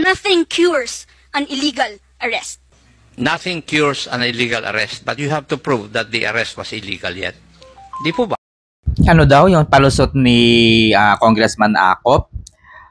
nothing cures an illegal arrest. Nothing cures an illegal arrest, but you have to prove that the arrest was illegal yet. Di po ba? Ano daw yung palusot ni Congressman Acop?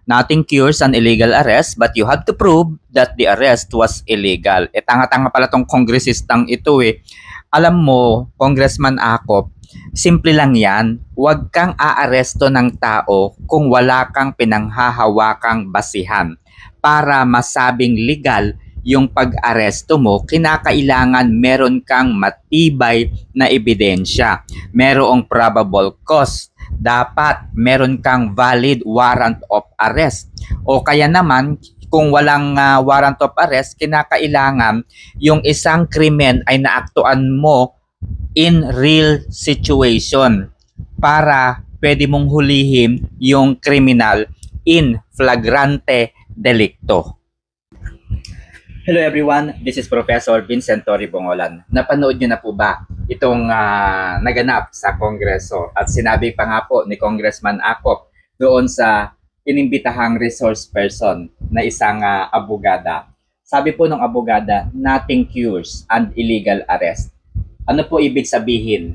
Nothing cures an illegal arrest, but you have to prove that the arrest was illegal. Tanga-tanga pala tong kongresistang ito eh. Alam mo, Congressman Acop, simple lang yan. Huwag kang aaresto ng tao kung wala kang pinanghahawakang basihan. Para masabing legal yung pag-aresto mo, kinakailangan meron kang matibay na ebidensya. Merong probable cause. Dapat meron kang valid warrant of arrest. O kaya naman, kung walang warrant of arrest, kinakailangan yung isang krimen ay naaktuan mo in real situation para pwede mong hulihin yung kriminal in flagrante delicto. Hello everyone, this is Professor Vincent Torre Bongolan. Napanood niyo na po ba itong naganap sa Kongreso? At sinabi pa nga po ni Congressman Acop doon sa inimbitahang resource person na isang abogada. Sabi po ng abogada, nothing cures an illegal arrest. Ano po ibig sabihin?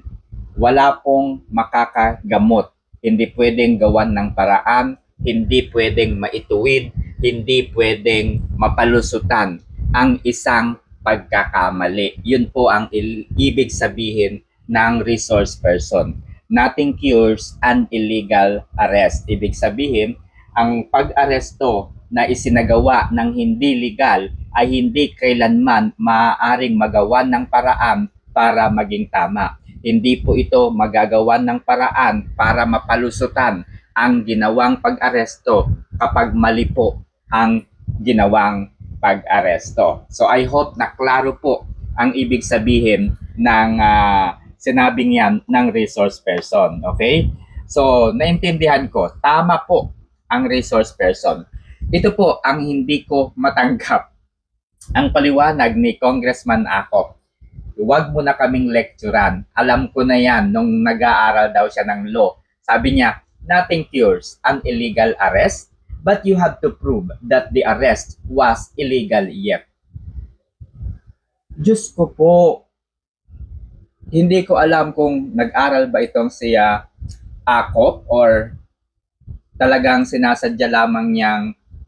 Wala pong makakagamot. Hindi pwedeng gawan ng paraan, hindi pwedeng maituwid, hindi pwedeng mapalusutan ang isang pagkakamali. Yun po ang ibig sabihin ng resource person. Nothing cures an illegal arrest. Ibig sabihin, ang pag-aresto na isinagawa ng hindi legal ay hindi kailanman maaaring magawan ng paraan para maging tama. Hindi po ito magagawan ng paraan para mapalusutan ang ginawang pag-aresto kapag mali po ang ginawang pag-aresto. So I hope na klaro po ang ibig sabihin ng sinabing yan ng resource person. Okay? So naintindihan ko, tama po ang resource person. Ito po ang hindi ko matanggap. Ang paliwanag ni Congressman Acop, huwag mo na kaming lecturean. Alam ko na yan nung nag-aaral daw siya ng law. Sabi niya, nothing cures an illegal arrest, but you have to prove that the arrest was illegal yet. Diyos ko po, hindi ko alam kung nag-aral ba itong si Acop or talagang sinasadya lamang niyang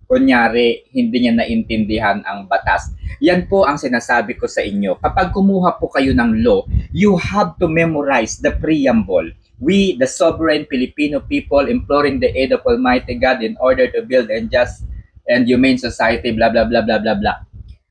kunyari hindi niya naintindihan ang batas. Yan po ang sinasabi ko sa inyo. Kapag kumuha po kayo ng law, you have to memorize the preamble. We, the sovereign Filipino people, imploring the aid of Almighty God in order to build a just and humane society, blah, blah, blah, blah, blah, blah.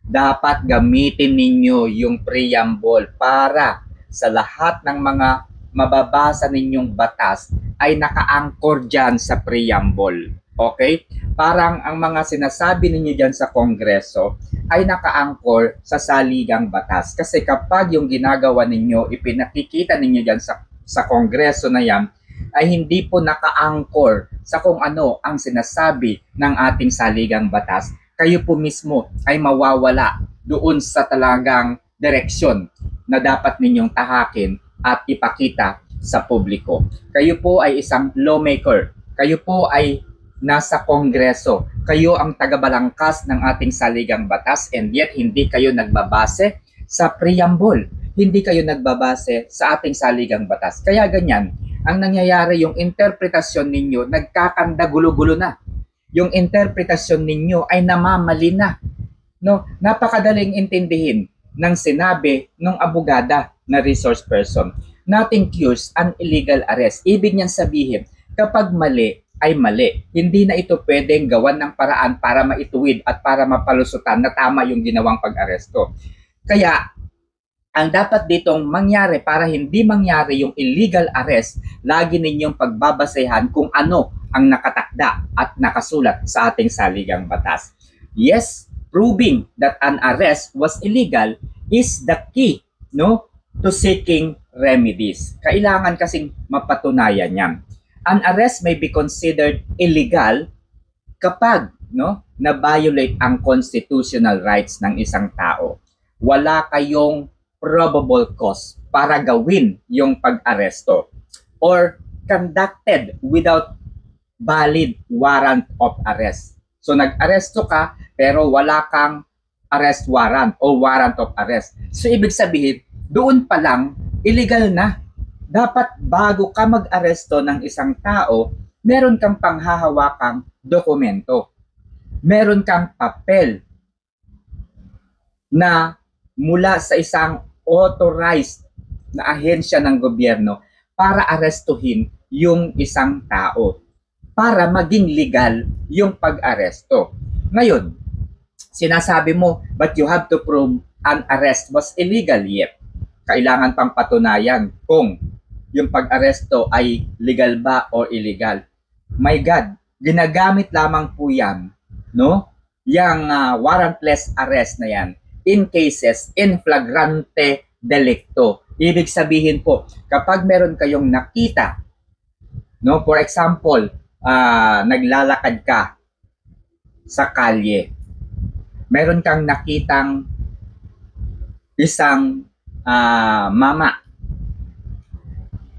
Dapat gamitin ninyo yung preamble para sa lahat ng mga mababasa ninyong batas ay naka-anchor dyan sa preamble. Okay? Parang ang mga sinasabi ninyo dyan sa Kongreso ay naka-anchor sa saligang batas. Kasi kapag yung ginagawa ninyo, ipinakikita ninyo dyan sa Kongreso na yan, ay hindi po naka-anchor sa kung ano ang sinasabi ng ating saligang batas, kayo po mismo ay mawawala doon sa talagang direksyon na dapat ninyong tahakin at ipakita sa publiko. Kayo po ay isang lawmaker. Kayo po ay nasa Kongreso. Kayo ang tagabalangkas ng ating saligang batas and yet hindi kayo nagbabase sa preamble. Hindi kayo nagbabase sa ating saligang batas. Kaya ganyan, ang nangyayari yung interpretasyon ninyo, nagkakanda gulo-gulo na. Yung interpretasyon ninyo ay namamali na. No? Napakadaling intindihin ng sinabi ng abogada na resource person. Nothing cures an illegal arrest. Ibig niyang sabihin, kapag mali ay mali. Hindi na ito pwedeng gawan ng paraan para maituwid at para mapalusutan na tama yung ginawang pag-aresto. Kaya, ang dapat ditong mangyari para hindi mangyari yung illegal arrest, lagi ninyong pagbabasehan kung ano ang nakatakda at nakasulat sa ating saligang batas. Yes, proving that an arrest was illegal is the key, no, to seeking remedies. Kailangan kasing mapatunayan yan. An arrest may be considered illegal kapag na-violate ang constitutional rights ng isang tao. Wala kayong probable cause para gawin yung pag-aresto or conducted without valid warrant of arrest. So nag-aresto ka pero wala kang arrest warrant o warrant of arrest. So ibig sabihin, doon pa lang illegal na. Dapat bago ka mag-aresto ng isang tao, meron kang panghahawakang dokumento. Meron kang papel na mula sa isang authorized na ahensya ng gobyerno para arestuhin yung isang tao, para maging legal yung pag-aresto. Ngayon, sinasabi mo, but you have to prove an arrest was illegal yet. Kailangan pang patunayan kung yung pag-aresto ay legal ba o illegal. My God, ginagamit lamang po yan, no? Yang warrantless arrest na yan in cases in flagrante delicto. Ibig sabihin po, kapag meron kayong nakita, no, for example, naglalakad ka sa kalye, meron kang nakitang isang mama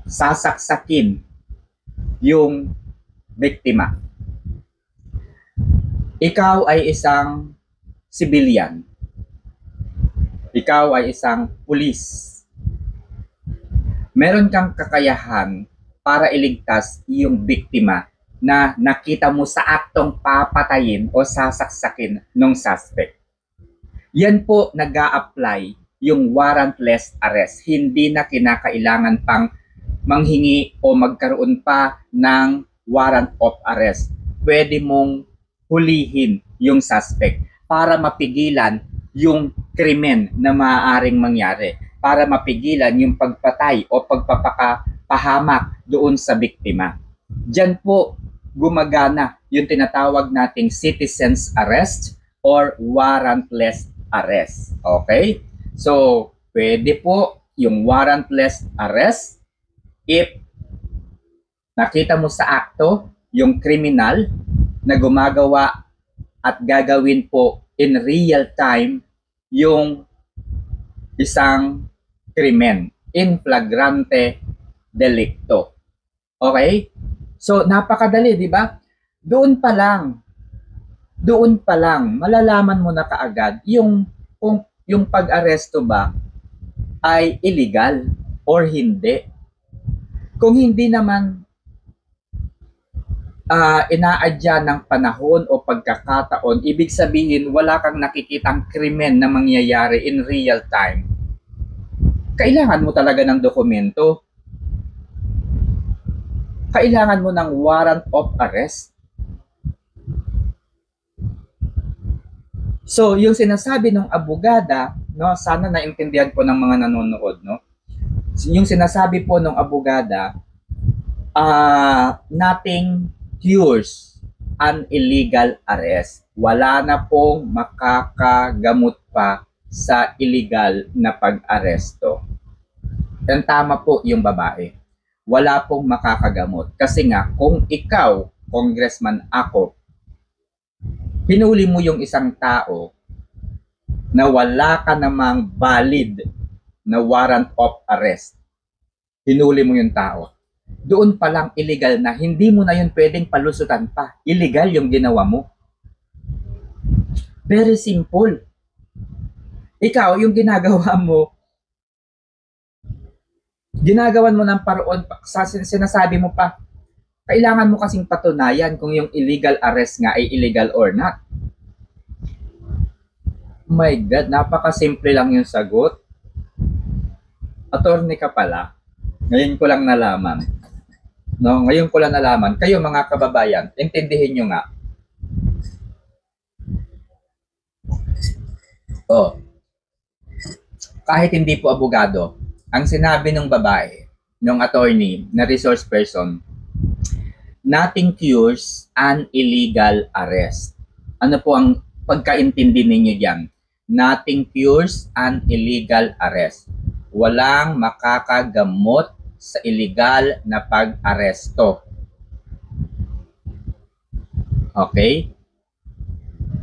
sasaksakin yung biktima. Ikaw ay isang civilian. Ikaw ay isang pulis. Meron kang kakayahan para iligtas yung biktima na nakita mo sa aktong papatayin o sasaksakin ng suspect. Yan po nag-a-apply yung warrantless arrest. Hindi na kinakailangan pang manghingi o magkaroon pa ng warrant of arrest. Pwede mong hulihin yung suspect para mapigilan yung krimen na maaaring mangyari, para mapigilan yung pagpatay o pagpapahamak doon sa biktima. Diyan po gumagana yung tinatawag nating citizen's arrest or warrantless arrest. Okay? So, pwede po yung warrantless arrest if nakita mo sa akto yung kriminal na gumagawa at gagawin po in real time yung isang krimen in flagrante delicto. Okay? So, napakadali, di ba? Doon pa lang, malalaman mo na kaagad kung yung pag-aresto ba ay illegal or hindi. Kung hindi naman inaadya ng panahon o pagkakataon, ibig sabihin wala kang nakikitang krimen na mangyayari in real time. Kailangan mo talaga ng dokumento. Kailangan mo ng warrant of arrest. So, yung sinasabi ng abogada, no, sana naintindihan po ng mga nanonood, no? Yung sinasabi po ng abogada, nothing cures an illegal arrest. Wala na pong makakagamot pa sa illegal na pag-aresto. Ang tama po yung babae. Wala pong makakagamot. Kasi nga, kung ikaw, Congressman ako, hinuli mo yung isang tao na wala ka namang valid na warrant of arrest, hinuli mo yung tao, doon pa lang illegal na, hindi mo na yun pwedeng palusutan pa. Illegal yung ginawa mo. Very simple. Ikaw, yung ginagawa mo, ginagawan mo ng paroon, sinasabi mo pa, kailangan mo kasing patunayan kung yung illegal arrest nga ay illegal or not. My God, napakasimple lang yung sagot. Attorney ka pala. Ngayon ko lang nalaman. No, ngayon ko lang nalaman. Kayo mga kababayan, intindihin nyo nga. Oh. Kahit hindi po abogado, ang sinabi ng babae, ng attorney, na resource person, nothing cures an illegal arrest. Ano po ang pagkaintindi ninyo diyan? Nothing cures an illegal arrest. Walang makakagamot sa illegal na pag-aresto. Okay?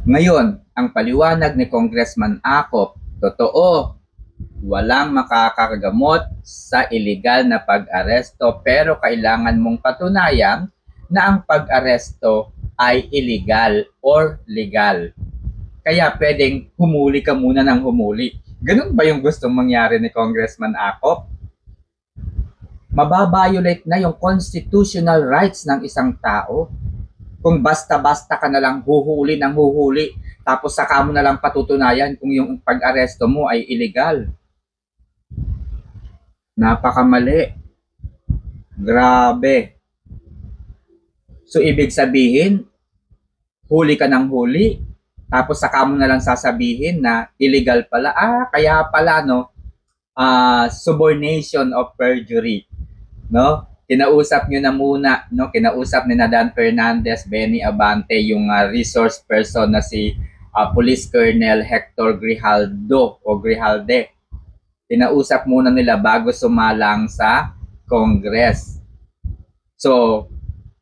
Ngayon, ang paliwanag ni Congressman Acop, totoo, walang makakagamot sa illegal na pag-aresto, pero kailangan mong patunayan na ang pag-aresto ay illegal or legal. Kaya pwedeng humuli ka muna ng humuli. Ganun ba yung gustong mangyari ni Congressman Acop? Mababiolate na yung constitutional rights ng isang tao. Kung basta-basta ka na lang huhuli ng huhuli, tapos saka mo na lang patutunayan kung yung pag-aresto mo ay illegal. Napakamali. Grabe. So, ibig sabihin, huli ka ng huli, tapos saka mo na lang sasabihin na illegal pala. Kaya pala, no? Subornation of perjury. No? Kinausap nyo na muna, no? Kinausap ni Dan Fernandez, Benny Abante, yung resource person na si Police Colonel Hector Grijaldo o Grijalde. Kinausap muna nila bago sumalang sa Congress. So,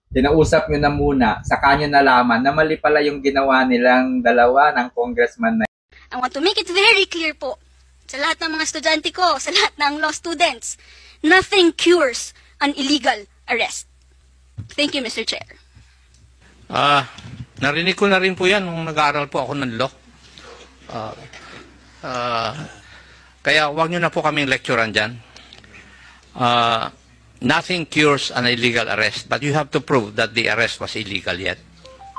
kinausap nyo na muna, saka nyo nalaman na mali pala yung ginawa nilang dalawa ng congressman na. I want to make it very clear po sa lahat ng mga estudyante ko, sa lahat ng law students, nothing cures an illegal arrest. Thank you, Mr. Chair. Narinig ko na rin po yan nung nag-aaral po ako ng law. Kaya wag nyo na po kaming lecturean dyan. Nothing cures an illegal arrest, but you have to prove that the arrest was illegal yet.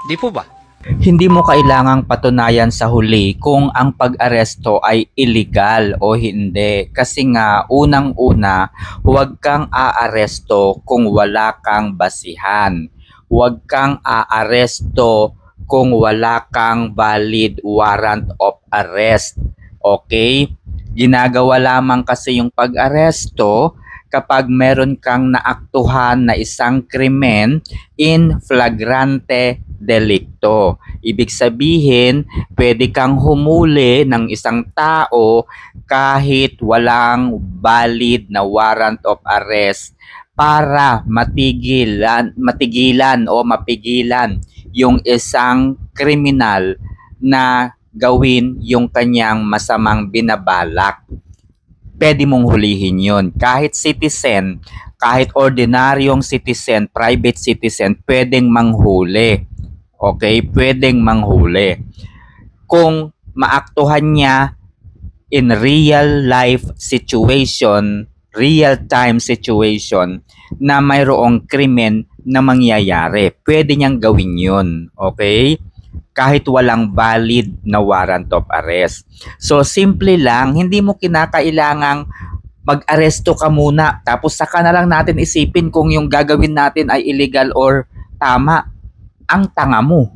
Di po ba? Hindi mo kailangang patunayan sa huli kung ang pag-aresto ay illegal o hindi. Kasi nga, unang-una, huwag kang aaresto kung wala kang basihan. Huwag kang aaresto kung wala kang valid warrant of arrest. Okay? Ginagawa lamang kasi yung pag-aresto kapag meron kang naaktuhan na isang krimen in flagrante delicto. Ibig sabihin, pwede kang humuli ng isang tao kahit walang valid na warrant of arrest para matigilan o mapigilan yung isang kriminal na gawin yung kanyang masamang binabalak. Pwede mong hulihin yun. Kahit citizen, kahit ordinaryong citizen, private citizen, pwedeng manghuli. Okay? Pwedeng manghuli. Kung maaktuhan niya in real life situation, real time situation, na mayroong krimen na mangyayari, pwede niyang gawin yun. Okay? Kahit walang valid na warrant of arrest. So, simple lang, hindi mo kinakailangang mag-aresto ka muna, tapos saka na lang natin isipin kung yung gagawin natin ay illegal or tama. Ang tanga mo.